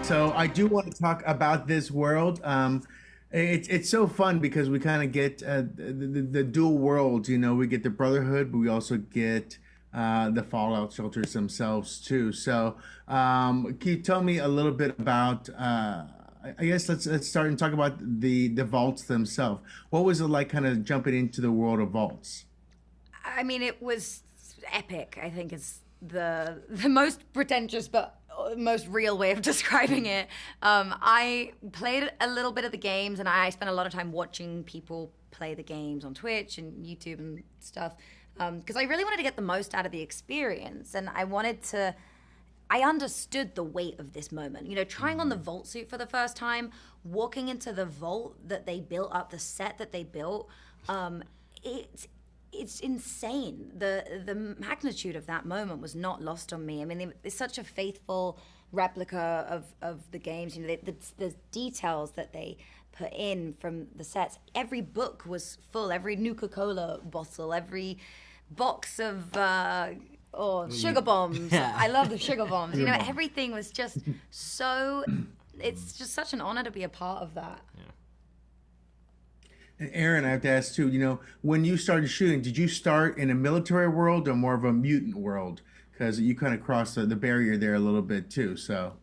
So I do want to talk about this world. It's so fun because we kind of get the dual worlds. You know, we get the Brotherhood, but we also get the Fallout shelters themselves too. So can you tell me a little bit about? I guess let's start and talk about the vaults themselves. What was it like, kind of jumping into the world of vaults? I mean, it was epic. I think is the most pretentious but most real way of describing it. I played a little bit of the games, and I spent a lot of time watching people play the games on Twitch and YouTube and stuff, because I really wanted to get the most out of the experience, and I wanted to. I understood the weight of this moment. You know, trying on the vault suit for the first time, walking into the vault that they built up, the set that they built. It it's insane. The magnitude of that moment was not lost on me. I mean, it's such a faithful replica of the games. You know, the details that they put in from the sets. Every book was full. Every Nuka-Cola bottle. Every box of sugar bombs. Yeah. I love the sugar bombs. You know, everything was just so. It's just such an honor to be a part of that. And Aaron, I have to ask too, you know, when you started shooting, did you start in a military world or more of a mutant world? Because you kind of crossed the barrier there a little bit too, so.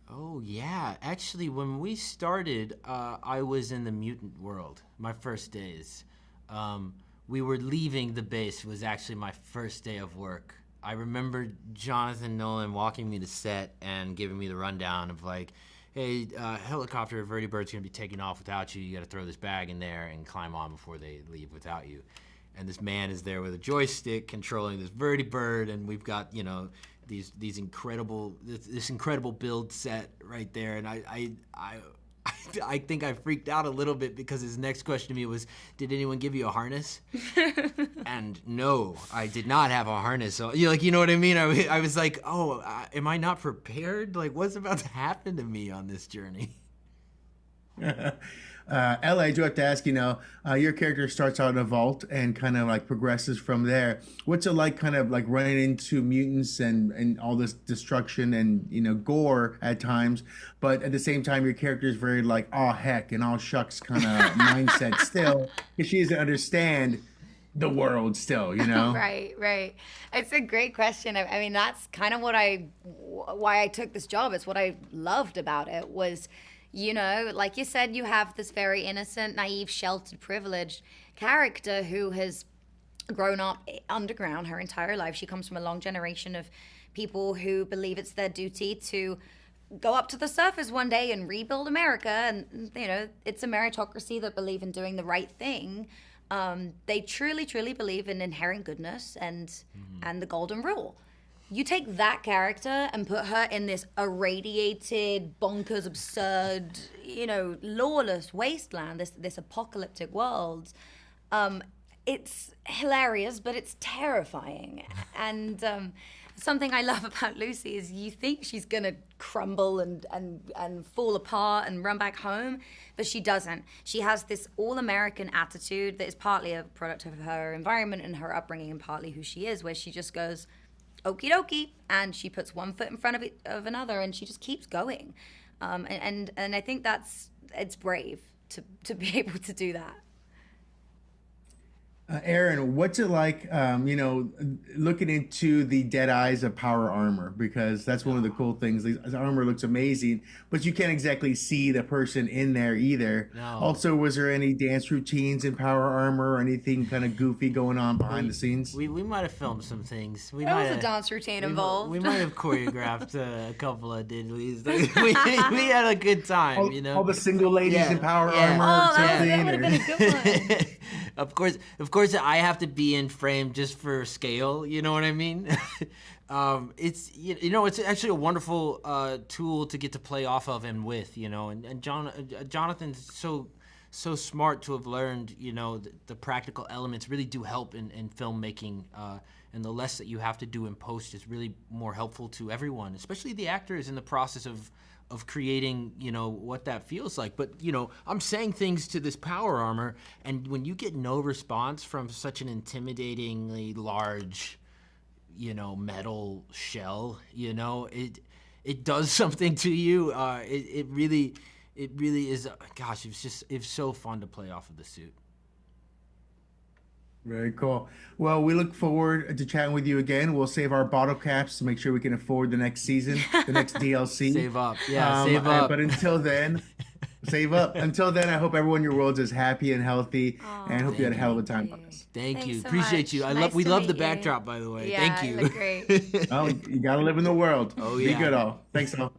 Oh yeah, actually, when we started, I was in the mutant world. My first days, we were leaving the base. Was actually my first day of work. I remember Jonathan Nolan walking me to set and giving me the rundown of like, hey, helicopter Vertibird's gonna be taking off without you. You gotta throw this bag in there and climb on before they leave without you. And this man is there with a joystick controlling this Vertibird, and we've got, you know, these incredible, this incredible build set right there. And I think I freaked out a little bit because his next question to me was, did anyone give you a harness? And no, I did not have a harness. So, you know what I mean? I was like, oh, am I not prepared? Like, what's about to happen to me on this journey? LA, I do have to ask, you know, your character starts out in a vault and kind of like progresses from there. What's it like kind of like running into mutants and all this destruction and, you know, gore at times, but at the same time, your character is very like, oh, heck, and all shucks kind of mindset still, because she doesn't understand the world still, you know? Right. It's a great question. I mean, that's kind of why I took this job. It's what I loved about it was, you know, like you said, you have this very innocent, naive, sheltered, privileged character who has grown up underground her entire life. She comes from a long generation of people who believe it's their duty to go up to the surface one day and rebuild America. And, you know, it's a meritocracy that believe in doing the right thing. They truly, truly believe in inherent goodness and the golden rule. You take that character and put her in this irradiated, bonkers, absurd, you know, lawless wasteland, this apocalyptic world. It's hilarious, but it's terrifying. And something I love about Lucy is you think she's gonna crumble and fall apart and run back home, but she doesn't. She has this all-American attitude that is partly a product of her environment and her upbringing and partly who she is, where she just goes, okie dokie, and she puts one foot in front of another, and she just keeps going, and I think it's brave to be able to do that. Aaron, what's it like, you know, looking into the dead eyes of power armor? Because that's one of the cool things. The armor looks amazing, but you can't exactly see the person in there either. No. Also, was there any dance routines in power armor or anything kind of goofy going on behind the scenes? We might have filmed some things. There was a dance routine involved. We might have choreographed a couple of diddlies. we had a good time, you know. All the single ladies in power armor Oh, or that something. would have been a good one. Of course, I have to be in frame just for scale. You know what I mean? It's you know, it's actually a wonderful tool to get to play off of and with. You know, and Jonathan's so smart to have learned. You know, the practical elements really do help in filmmaking. And the less that you have to do in post is really more helpful to everyone, especially the actors in the process of creating, you know, what that feels like. But, you know, I'm saying things to this power armor, and when you get no response from such an intimidatingly large, you know, metal shell, you know, it does something to you. It really is. Gosh, it's so fun to play off of the suit. Very cool. Well, we look forward to chatting with you again. We'll save our bottle caps to make sure we can afford the next season, the next DLC. Save up. Yeah, save up. But until then, save up. Until then, I hope everyone in your world is happy and healthy, and hope you had a hell of a time with us. Thank Thanks you. so Appreciate much. you. Nice We to love the meet you. backdrop, by the way. Yeah, Thank you. it looked great. Oh, you got to live in the world. Oh, Be yeah. good, all. Thanks, all.